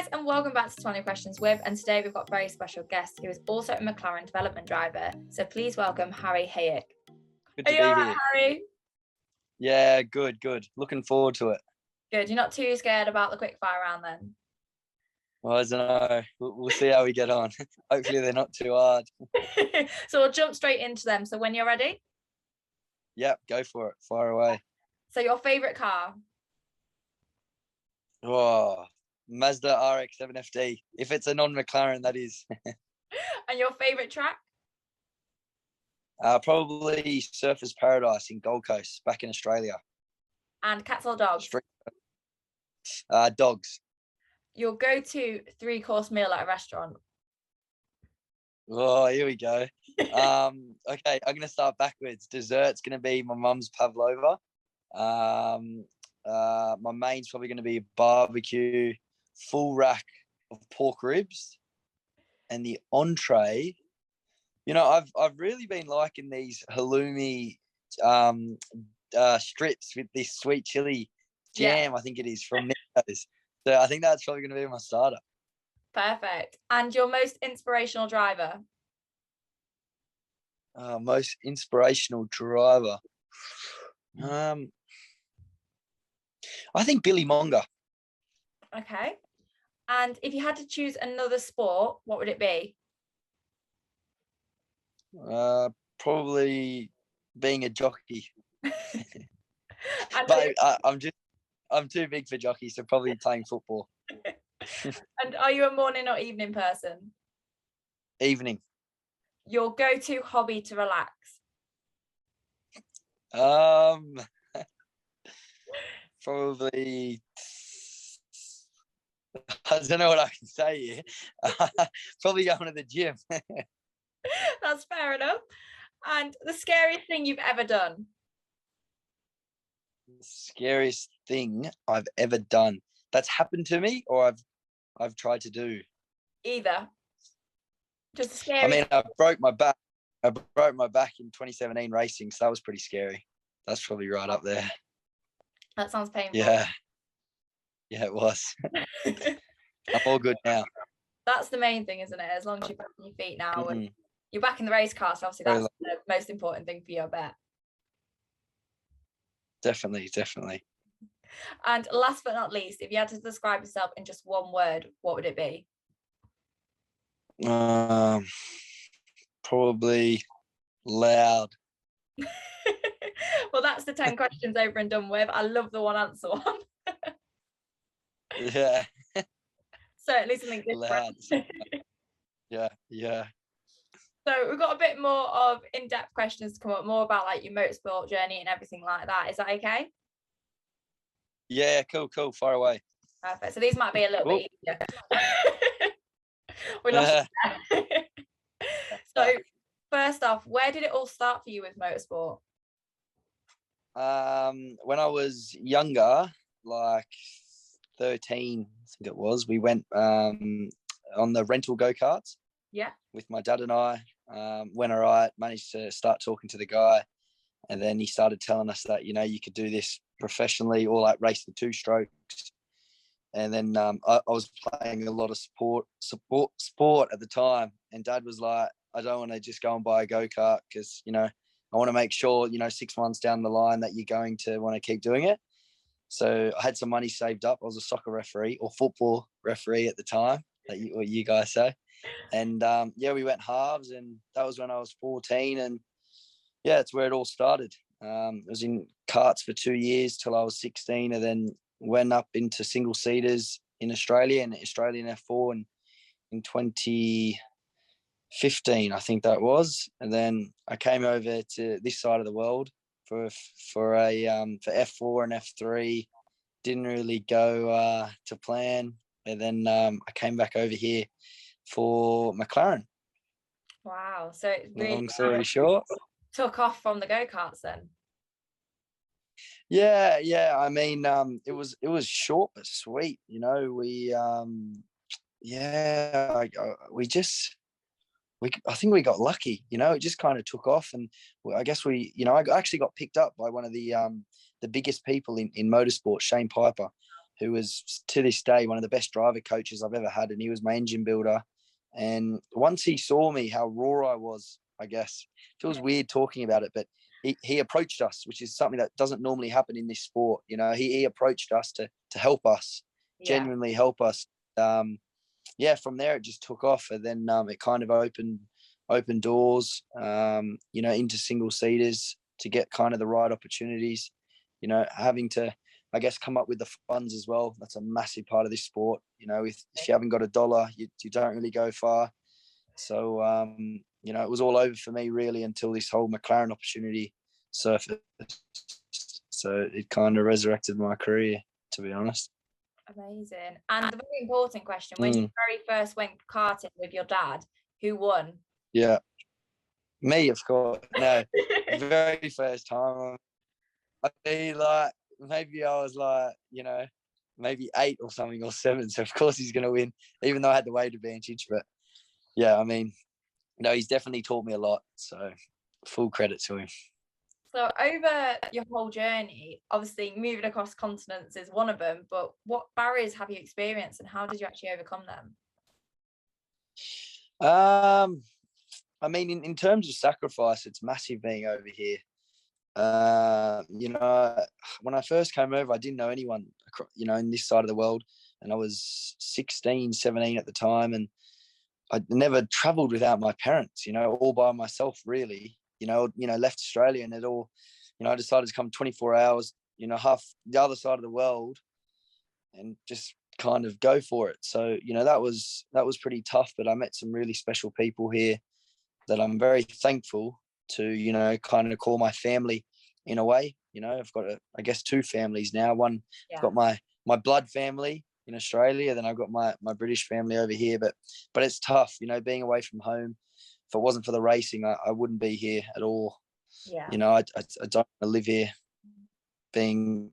guys, and welcome back to 20 Questions With. And today we've got a very special guest who is also a McLaren development driver. So please welcome Harry Hayek. Good to be all here. right, Harry? Yeah, good. Looking forward to it. Good. You're not too scared about the quick fire round then? Well, I don't know. We'll see how we get on. Hopefully they're not too hard. So we'll jump straight into them. So when you're ready? Yep, go for it. Fire away. So your favourite car? Oh, Mazda RX-7 FD. If it's a non-McLaren, that is. And your favourite track? Probably Surfers Paradise in Gold Coast, back in Australia. And cats or dogs? Dogs. Your go-to 3-course meal at a restaurant? Oh, here we go. Okay, I'm going to start backwards. Dessert's going to be my mum's pavlova. My main's probably going to be a barbecue, full rack of pork ribs, and the entree. You know, I've really been liking these halloumi strips with this sweet chili jam. Yeah. I think it is from Nico's. So I think that's probably going to be my starter. Perfect. And your most inspirational driver? Most inspirational driver. I think Billy Monger. Okay. And if you had to choose another sport, what would it be? Probably being a jockey. And but I'm too big for jockey, so probably playing football. And are you a morning or evening person? Evening. Your go-to hobby to relax? Probably, I don't know what I can say here. Probably going to the gym. That's fair enough. And the scariest thing you've ever done? The scariest thing I've ever done that's happened to me, or I've tried to do? Either. Just scary. I mean, I broke my back in 2017 racing, so that was pretty scary. That's probably right up there. That sounds painful. Yeah, it was. I'm all good now. That's the main thing, isn't it? As long as you're back on your feet now and you're back in the race car, so obviously that's the most important thing for you, I bet. Definitely. And last but not least, if you had to describe yourself in just one word, what would it be? Probably loud. Well, that's the 10 questions over and done with. I love the one answer one. Yeah. Certainly something different. Loud. Yeah. So we've got a bit more of in-depth questions to come up, more about like your motorsport journey and everything like that. Is that okay? Yeah, cool. Fire away. Perfect. So these might be a little bit easier. We lost you there. So first off, where did it all start for you with motorsport? When I was younger, like 13, I think it was, we went on the rental go-karts. Yeah. With my dad and I. Went all right, managed to start talking to the guy, and then he started telling us that, you know, you could do this professionally or like race the 2-strokes. And then I was playing a lot of sport at the time, and Dad was like, I don't want to just go and buy a go-kart because, you know, I want to make sure, you know, 6 months down the line that you're going to want to keep doing it. So I had some money saved up. I was a soccer referee or football referee at the time, what you guys say. And we went halves, and that was when I was 14, and yeah, it's where it all started. I was in karts for 2 years till I was 16, and then went up into single seaters in Australia and Australian F4 and in 2015, I think that was. And then I came over to this side of the world for F4 and F3. Didn't really go to plan, and then I came back over here for McLaren. Wow. So it really, long story short, took off from the go-karts then. Yeah. I mean, it was short but sweet. You know, I think we got lucky. You know, it just kind of took off, and I guess I actually got picked up by one of the biggest people in motorsport, Shane Piper. who was to this day one of the best driver coaches I've ever had, and he was my engine builder. And once he saw me, how raw I was, I guess, it feels weird talking about it, but he approached us, which is something that doesn't normally happen in this sport. You know, he approached us to help us, genuinely help us. From there it just took off, and then it kind of opened doors, into single seaters to get kind of the right opportunities. You know, having to, I guess, come up with the funds as well. That's a massive part of this sport. You know, if you haven't got $1, you don't really go far. So, it was all over for me really until this whole McLaren opportunity surfaced. So it kind of resurrected my career, to be honest. Amazing. And the very important question, when you very first went karting with your dad, who won? Yeah. Me, of course. No, very first time. I mean, like, maybe I was like, maybe 8 or something, or 7. So of course he's going to win, even though I had the weight advantage. But yeah, I mean, he's definitely taught me a lot. So full credit to him. So over your whole journey, obviously moving across continents is one of them, but what barriers have you experienced and how did you actually overcome them? I mean, in terms of sacrifice, it's massive being over here. When I first came over, I didn't know anyone, in this side of the world. And I was 16, 17 at the time. And I never traveled without my parents, all by myself, really, left Australia, and it all, I decided to come 24 hours, half the other side of the world, and just kind of go for it. So, that was pretty tough, but I met some really special people here that I'm very thankful to, kind of call my family in a way. I've got, I guess, 2 families now. One, I've got my blood family in Australia, then I've got my British family over here, but it's tough, being away from home. If it wasn't for the racing, I wouldn't be here at all. Yeah. I don't live here, being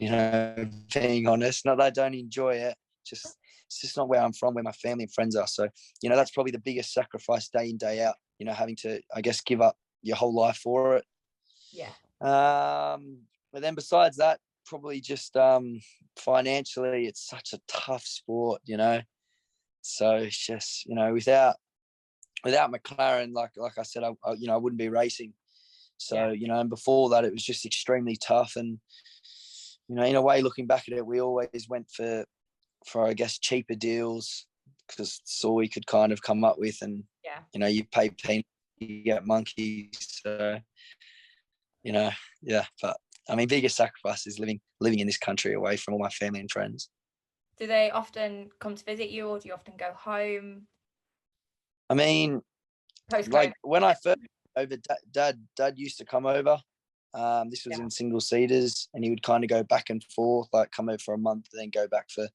honest. Not that I don't enjoy it, it's just not where I'm from, where my family and friends are. So, that's probably the biggest sacrifice day in, day out, having to, I guess, give up your whole life for it. Yeah. But then besides that, probably just financially, it's such a tough sport, So it's just, without McLaren, like I said, I wouldn't be racing. So, and before that, it was just extremely tough. And, in a way, looking back at it, we always went for I guess, cheaper deals, because it's all we could kind of come up with. And, you pay peanuts, you get monkeys. So, but I mean, biggest sacrifice is living in this country away from all my family and friends. Do they often come to visit you, or do you often go home? I mean, like when I first over, dad used to come over. This was in single seaters, and he would kind of go back and forth, like come over for a month, then go back for,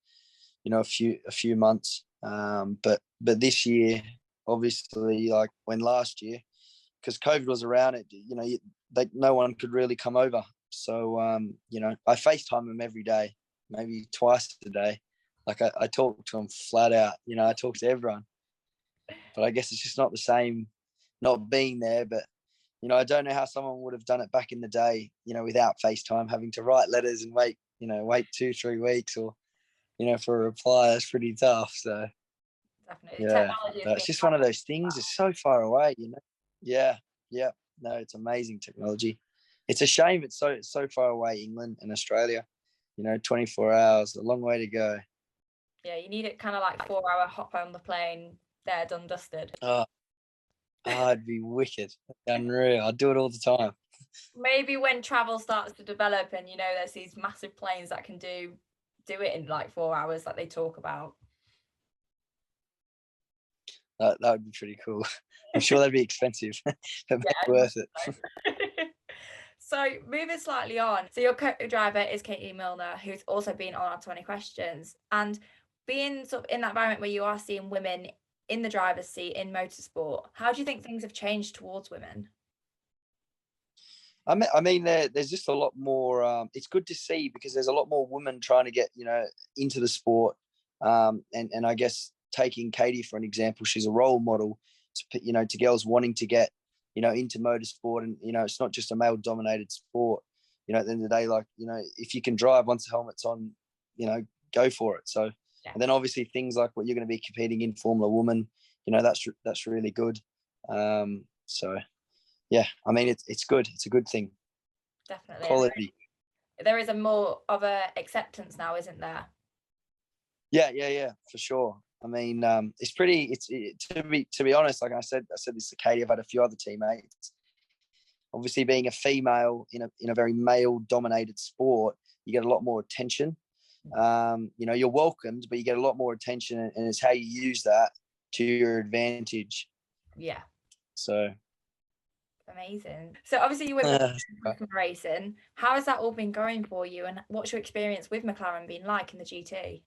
a few months. But this year, obviously, like when last year, because COVID was around, no one could really come over. So, I FaceTime him every day, maybe twice a day. Like I talk to him flat out, I talk to everyone. But I guess it's just not the same not being there. But, I don't know how someone would have done it back in the day, without FaceTime, having to write letters and wait 2-3 weeks or, for a reply. That's pretty tough. So, definitely. Yeah, but it's just one of those things. It's so far away, Yeah. No, it's amazing technology. It's a shame it's so far away, England and Australia. 24 hours, a long way to go. Yeah, you need it kind of like 4-hour hop on the plane, there, done, dusted. Oh, it'd be wicked. Unreal. I'd do it all the time. Maybe when travel starts to develop and, there's these massive planes that can do it in like 4 hours like they talk about. That would be pretty cool. I'm sure that'd be expensive, but worth it. So moving slightly on, so your co-driver is Katie Milner, who's also been on our 20 questions, and being sort of in that environment where you are seeing women in the driver's seat in motorsport, how do you think things have changed towards women? I mean, there's just a lot more. It's good to see, because there's a lot more women trying to get into the sport, and I guess taking Katie for an example, she's a role model to girls wanting to get into motorsport. And it's not just a male dominated sport. At the end of the day, like if you can drive once the helmet's on, go for it. So, Yeah. and then obviously things like what you're going to be competing in Formula Woman, that's really good. So yeah, I mean, it's good. It's a good thing. Definitely. Quality. There is a more of a acceptance now, isn't there? Yeah, for sure. I mean, to be honest, like I said this to Katie. I've had a few other teammates. Obviously, being a female in a very male dominated sport, you get a lot more attention. You're welcomed, but you get a lot more attention, and it's how you use that to your advantage. Yeah. So amazing. So obviously you went with racing. How has that all been going for you, and what's your experience with McLaren been like in the GT?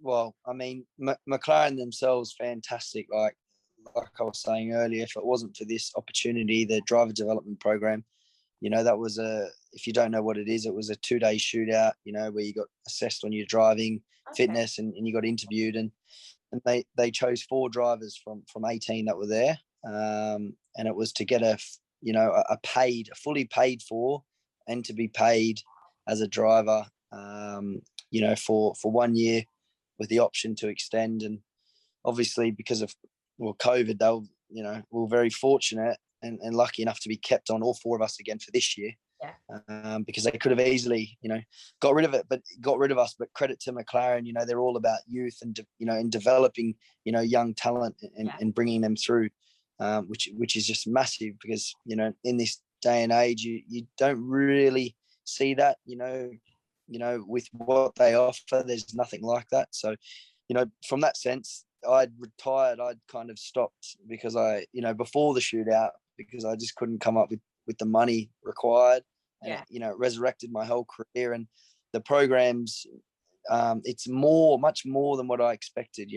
Well, I mean, McLaren themselves, fantastic. Like I was saying earlier, if it wasn't for this opportunity, the driver development program, that was if you don't know what it is, it was a 2-day shootout, where you got assessed on your driving fitness and you got interviewed, and they chose 4 drivers from 18 that were there. And it was to get a fully paid for, and to be paid as a driver, for 1 year with the option to extend. And obviously because of COVID, we were very fortunate and lucky enough to be kept on, all 4 of us again, for this year. Yeah. Because they could have easily, got rid of us. But credit to McLaren, they're all about youth and in developing, young talent and bringing them through, which is just massive, because in this day and age, you don't really see that, with what they offer. There's nothing like that. So, from that sense, I'd retired. I'd kind of stopped because before the shootout, because I just couldn't come up with the money required. And it resurrected my whole career. And the programs, it's much more than what I expected.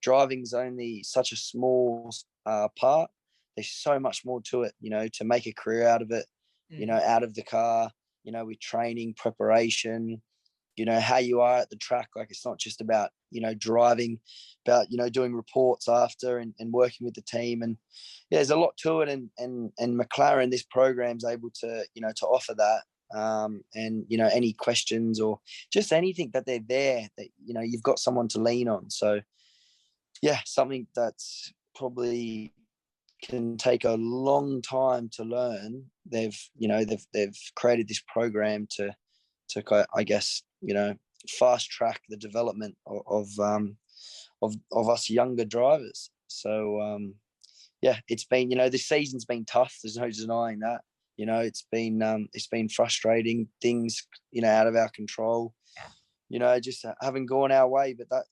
Driving's only such a small part. There's so much more to it, to make a career out of it, out of the car, with training, preparation, how you are at the track. Like, it's not just about, driving, about, doing reports after and working with the team. And there's a lot to it. And McLaren, this program's able to, to offer that. And, any questions or just anything that they're there, that, you've got someone to lean on. So yeah, something that's probably can take a long time to learn. They've created this program to I guess, fast track the development of us younger drivers. So it's been, this season's been tough. There's no denying that. It's been frustrating, things, out of our control. Just haven't gone our way. But that,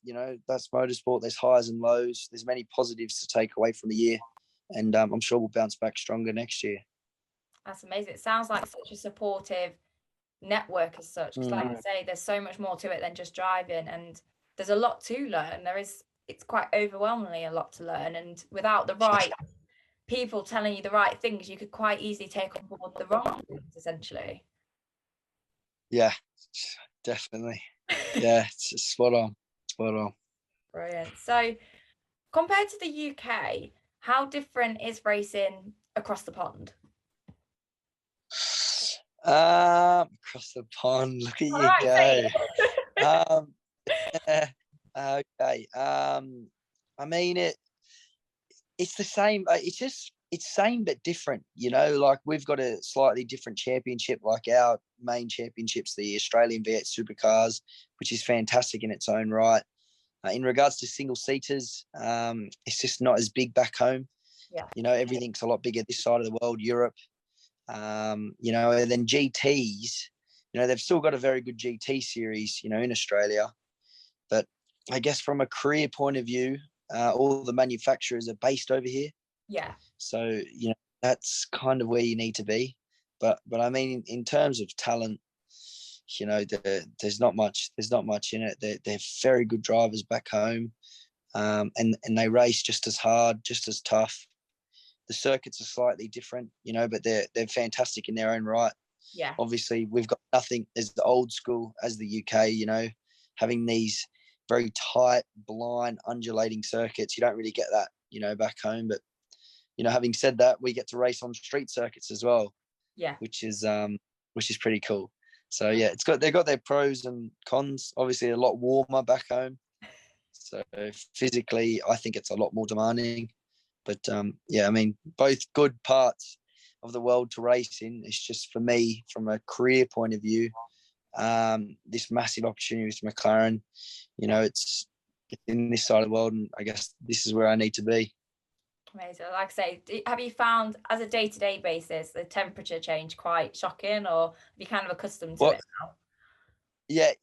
that's motorsport. There's highs and lows. There's many positives to take away from the year, and I'm sure we'll bounce back stronger next year. That's amazing. It sounds like such a supportive network as such, because like I say, there's so much more to it than just driving, and there's a lot to learn. It's quite overwhelmingly a lot to learn, and without the right people telling you the right things, you could quite easily take on board the wrong things, essentially. Yeah, definitely. Yeah, it's spot on. Brilliant. So compared to the UK, how different is racing across the pond? Across the pond, look at you go. Okay. I mean, it's the same. It's same but different. Like, we've got a slightly different championship. Like, our main championship's the Australian V8 Supercars, which is fantastic in its own right. In regards to single seaters, it's just not as big back home. Yeah. Everything's a lot bigger this side of the world, Europe. And then GTs, they've still got a very good GT series, in Australia. But I guess from a career point of view, all the manufacturers are based over here. Yeah. So, that's kind of where you need to be. But I mean, in terms of talent, there's not much in it. They're very good drivers back home, and they race just as hard, just as tough. The circuits are slightly different, but they're fantastic in their own right. Yeah. Obviously, we've got nothing as the old school as the UK, having these very tight, blind, undulating circuits. You don't really get that, back home. But, having said that, we get to race on street circuits as well. Yeah. Which is pretty cool. So yeah, they've got their pros and cons. Obviously, a lot warmer back home. So physically, I think it's a lot more demanding. But yeah, I mean, both good parts of the world to race in. It's just for me, from a career point of view, this massive opportunity with McLaren. You know, it's in this side of the world, and I guess this is where I need to be. Amazing. Like I say, have you found, as a day-to-day basis, the temperature change quite shocking, or have you kind of accustomed to it now? Yeah,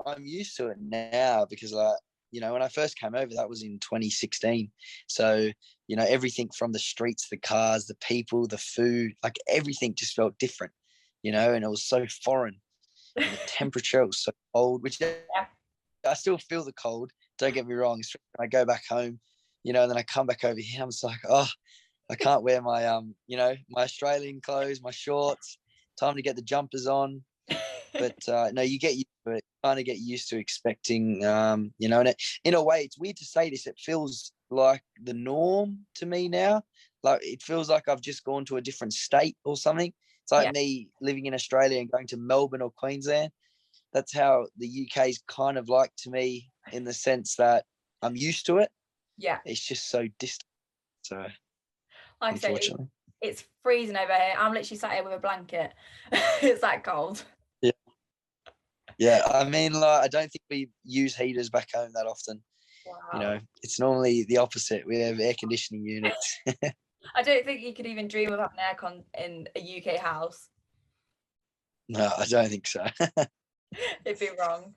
I'm used to it now because, like, you know, when I first came over, that was in 2016. So, you know, everything from the streets, the cars, the people, the food, like everything just felt different, you know, and it was so foreign. And the temperature was so cold, which I still feel the cold. Don't get me wrong. When I go back home, you know, and then I come back over here, I'm just like, oh, I can't wear my you know, my Australian clothes, my shorts. Time to get the jumpers on. But no, you get used to it. Kind of get used to expecting, you know, and in a way, it's weird to say this. It feels like the norm to me now. Like it feels like I've just gone to a different state or something. It's like me living in Australia and going to Melbourne or Queensland. That's how the UK is kind of like to me, in the sense that I'm used to it. Yeah. It's just so distant. So, like unfortunately, I say, it's freezing over here. I'm literally sat here with a blanket. It's that cold. Yeah. Yeah. I mean, like, I don't think we use heaters back home that often. Wow. You know, it's normally the opposite. We have air conditioning units. I don't think you could even dream of having aircon in a UK house. No, I don't think so. It'd be wrong.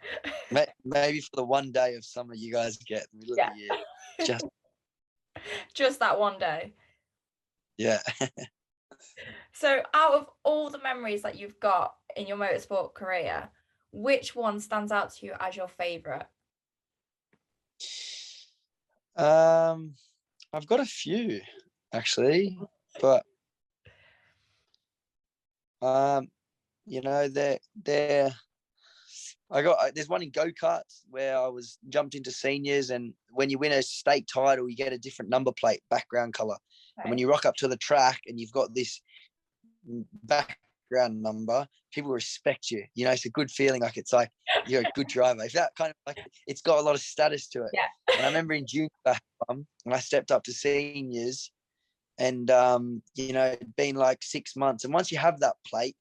Maybe for the one day of summer you guys get in the middle of the year. Just that one day. Yeah. So out of all the memories that you've got in your motorsport career, which one stands out to you as your favourite? I've got a few actually, but you know, there's one in go-karts where I was jumped into seniors, and when you win a state title, you get a different number plate background color. Okay. And when you rock up to the track and you've got this background number, people respect you. You know, it's a good feeling. Like it's like you're a good driver. If that kind of, like, it's got a lot of status to it. Yeah. And I remember in junior when I stepped up to seniors, and you know, it'd been like 6 months, and once you have that plate,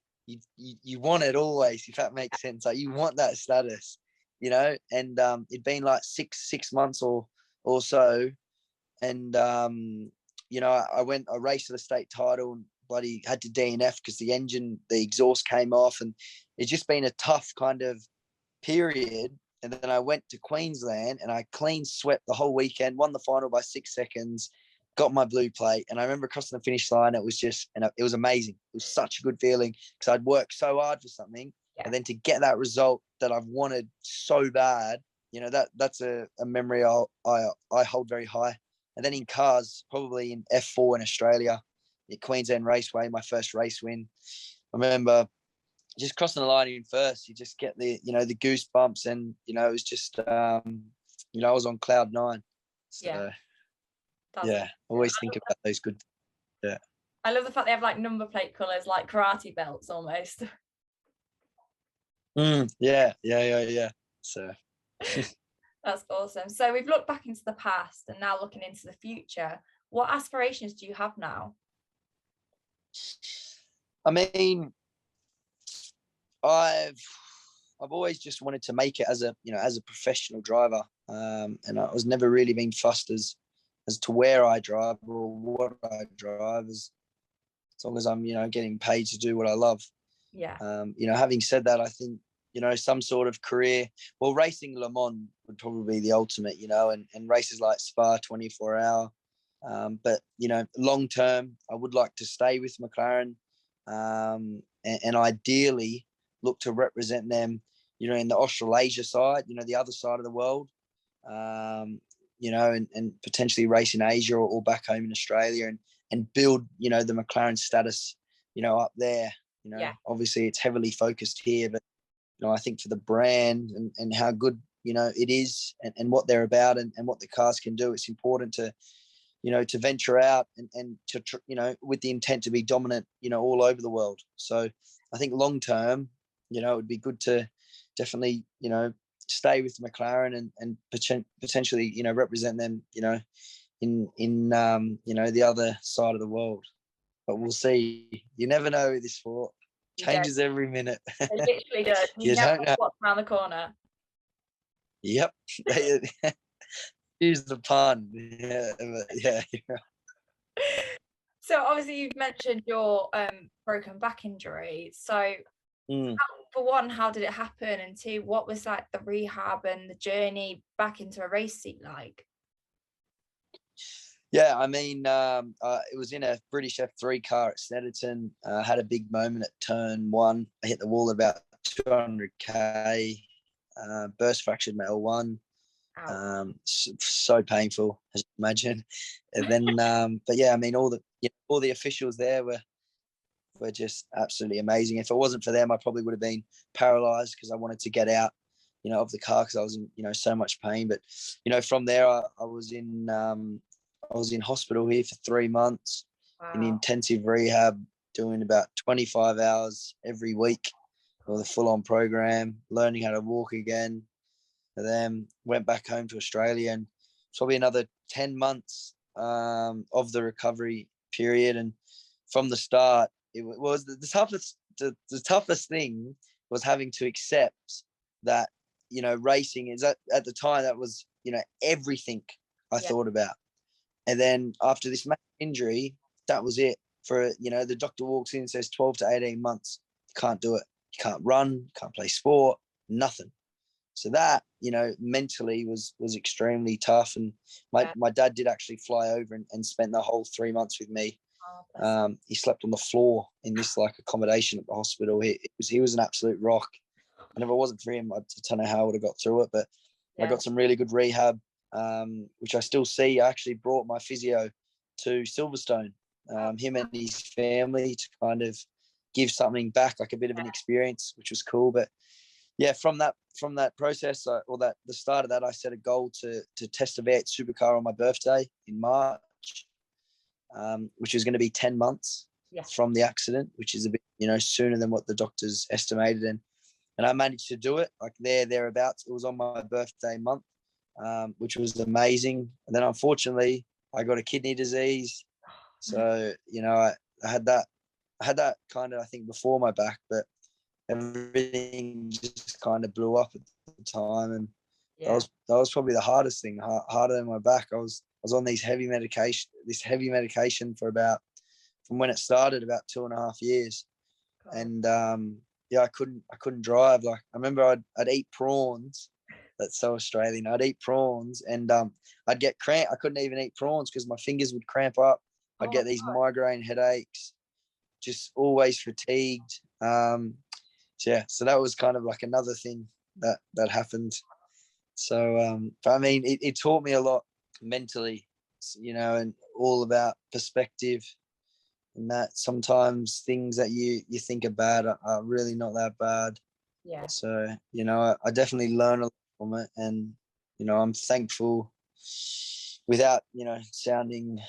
you want it always, if that makes sense. Like you want that status, you know. And it'd been like six months or so, and you know, I raced for the state title and bloody had to DNF because the exhaust came off, and it's just been a tough kind of period. And then I went to Queensland and I clean swept the whole weekend, won the final by 6 seconds, got my blue plate. And I remember crossing the finish line. It was amazing. It was such a good feeling because I'd worked so hard for something. And then to get that result that I've wanted so bad, you know, that's a memory I hold very high. And then in cars, probably in F4 in Australia, at Queensland Raceway, my first race win. I remember just crossing the line in first, you just get the, you know, the goosebumps, and, you know, it was just, you know, I was on cloud 9. So, yeah, always think about those good. Yeah. I love the fact they have like number plate colours, like karate belts almost. Yeah. So. That's awesome. So we've looked back into the past and now looking into the future. What aspirations do you have now? I mean, I've always just wanted to make it as a professional driver, and I was never really been fussed as to where I drive or what I drive, as long as I'm, you know, getting paid to do what I love. Yeah. You know, having said that, I think, you know, some sort of career, well, racing Le Mans would probably be the ultimate, you know, and races like Spa 24 hour. But, you know, long term, I would like to stay with McLaren, and ideally look to represent them, you know, in the Australasia side, you know, the other side of the world, you know, and potentially race in Asia or back home in Australia, and build, you know, the McLaren status, you know, up there. You know, obviously it's heavily focused here, but, you know, I think for the brand and how good, you know, it is, and what they're about, and what the cars can do, it's important to, you know, to venture out and to, you know, with the intent to be dominant, you know, all over the world. So I think long term, it would be good to definitely, stay with McLaren and potentially, represent them, in the other side of the world. But we'll see. You never know with this sport. Changes every minute. It literally does. You never don't know know what's around the corner. Yep. Use the pun. Yeah. So obviously you've mentioned your broken back injury. So for one, how did it happen? And two, what was like the rehab and the journey back into a race seat like? Yeah, I mean, it was in a British F3 car at Snetterton. Had a big moment at turn 1. I hit the wall at about 200k. Burst fractured my L1. So painful, as you imagine. And then, but yeah, I mean, all the officials there were just absolutely amazing. If it wasn't for them, I probably would have been paralyzed because I wanted to get out, of the car because I was in, so much pain. But, from there, I was in hospital here for 3 months in intensive rehab, doing about 25 hours every week with a full-on program, learning how to walk again. And then went back home to Australia, and probably another 10 months of the recovery period. And from the start, it was the toughest thing was having to accept that, racing is at the time, that was, everything I thought about. And then after this injury, that was it. For, the doctor walks in and says 12 to 18 months, you can't do it. You can't run, you can't play sport, nothing. So that, mentally was extremely tough. And my dad did actually fly over and spent the whole 3 months with me. He slept on the floor in this like accommodation at the hospital. He was an absolute rock. And if it wasn't for him, I don't know how I would have got through it. But I got some really good rehab, which I still see. I actually brought my physio to Silverstone, him and his family, to kind of give something back, like a bit of an experience, which was cool. But yeah, from that process, the start of that, I set a goal to test a V8 supercar on my birthday in March, which was going to be 10 months from the accident, which is a bit, sooner than what the doctors estimated. And I managed to do it, like thereabouts. It was on my birthday month, which was amazing. And then unfortunately, I got a kidney disease. So, I had that kind of, I think, before my back, but everything just kind of blew up at the time. And that was probably the hardest thing, harder than my back. I was on this heavy medication for about, from when it started, about 2.5 years. And I couldn't drive. Like, I remember I'd eat prawns. That's so Australian. I'd eat prawns and I'd get cramp. I couldn't even eat prawns because my fingers would cramp up. I'd get these migraine headaches, just always fatigued. So that was kind of like another thing that happened. So, but I mean, it taught me a lot mentally, and all about perspective, and that sometimes things that you think are bad are really not that bad. Yeah. So, I definitely learned a lot from it, and, I'm thankful, without, saying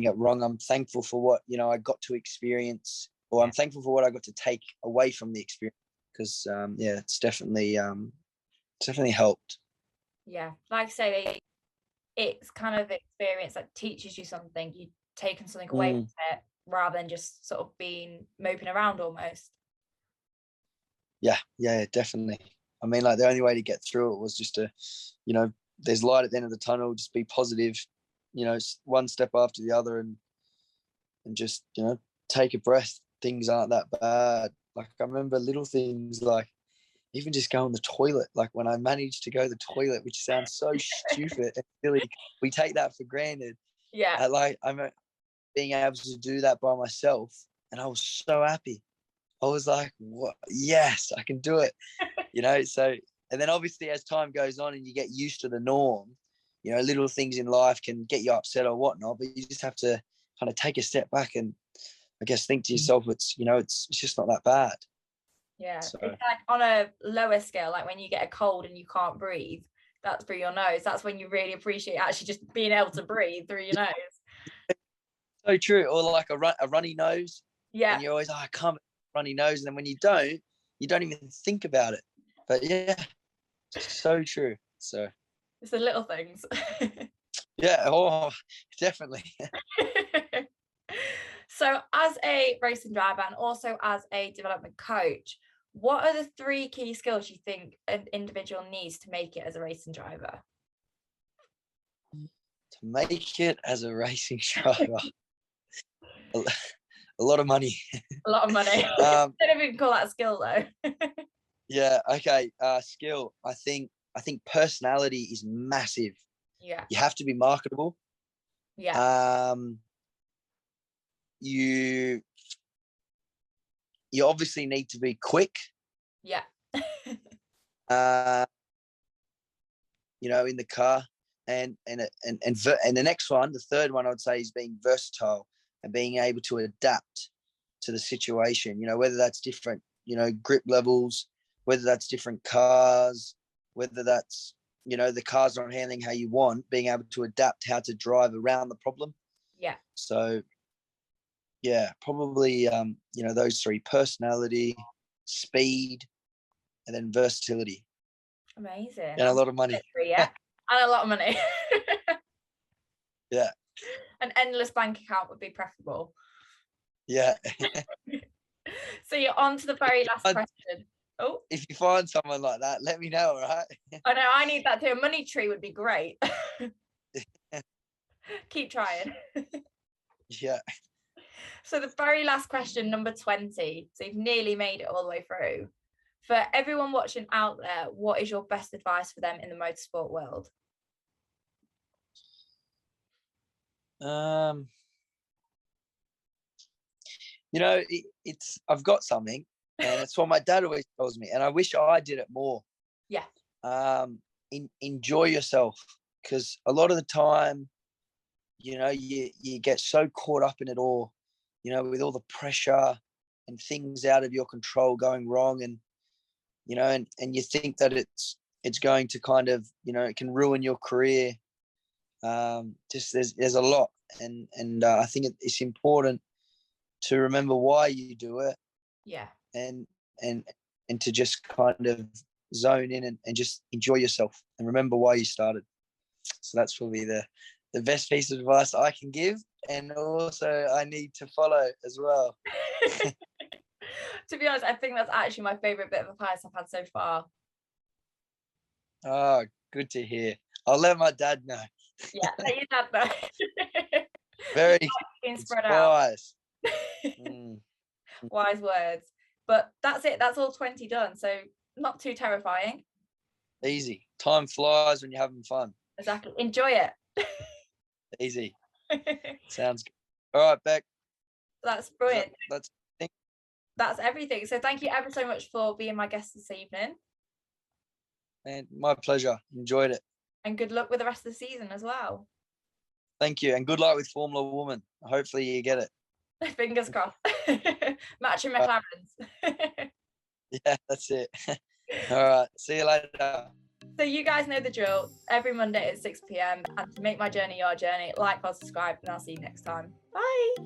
it wrong. I'm thankful for what, I got to experience, or I'm thankful for what I got to take away from the experience, because, it's definitely helped. Yeah. Like I say, it's kind of experience that teaches you something. You've taken something away from it rather than just sort of being moping around almost. Yeah, definitely. I mean, like, the only way to get through it was just to, there's light at the end of the tunnel, just be positive, one step after the other, and just, take a breath. Things aren't that bad. Like, I remember little things like even just going to the toilet. Like, when I managed to go to the toilet, which sounds so stupid and silly, we take that for granted. Yeah. I'm being able to do that by myself, and I was so happy. I was like, what? Yes, I can do it. So, and then obviously as time goes on and you get used to the norm, little things in life can get you upset or whatnot, but you just have to kind of take a step back and, I guess, think to yourself, it's just not that bad. Yeah. So, it's like on a lower scale, like when you get a cold and you can't breathe, that's through your nose. That's when you really appreciate actually just being able to breathe through your nose. So true. Or like a runny nose. Yeah. And you're always, I can't runny nose. And then when you don't, you don't even think about it. But yeah, so true. So It's the little things. yeah, oh, definitely. So as a racing driver and also as a development coach, what are the 3 key skills you think an individual needs to make it as a racing driver? To make it as a racing driver, a lot of money. A lot of money. I don't even call that a skill though. Yeah. Okay. Skill. I think personality is massive. Yeah. You have to be marketable. Yeah. You obviously need to be quick. Yeah. In the car, and the next one, the third one, I'd say is being versatile and being able to adapt to the situation. Whether that's different, grip levels, whether that's different cars, whether that's the cars aren't handling how you want, being able to adapt how to drive around the problem. Yeah. So yeah, probably those 3: personality, speed, and then versatility. Amazing. And a lot of money. Yeah. And a lot of money. Yeah. An endless bank account would be preferable. Yeah. So you're on to the very last question. Oh, if you find someone like that, let me know, all right? I know, I need that too. A money tree would be great. Keep trying. Yeah. So the very last question, number 20. So you've nearly made it all the way through. For everyone watching out there, what is your best advice for them in the motorsport world? I've got something, and it's what my dad always tells me, and I wish I did it more. Yeah. Enjoy yourself, because a lot of the time, you get so caught up in it all, with all the pressure and things out of your control going wrong, and and you think that it's going to kind of, it can ruin your career. Just there's a lot, and I think it's important to remember why you do it. Yeah. And to just kind of zone in and just enjoy yourself and remember why you started. So that's probably the best piece of advice I can give, and also I need to follow as well. To be honest, I think that's actually my favorite bit of advice I've had so far. Oh, good to hear. I'll let my dad know. Yeah, let your dad know. Very being spread out. Mm. Wise words. But that's it. That's all 20 done. So not too terrifying. Easy. Time flies when you're having fun. Exactly. Enjoy it. Easy. Sounds good. All right, Beck. That's brilliant. That's everything. So thank you ever so much for being my guest this evening. And my pleasure. Enjoyed it. And good luck with the rest of the season as well. Thank you. And good luck with Formula Woman. Hopefully you get it. Fingers crossed. Matching McLarens. Yeah, that's it. All right. See you later. So you guys know the drill. Every Monday at 6 p.m. And to make my journey your journey, like or subscribe, and I'll see you next time. Bye.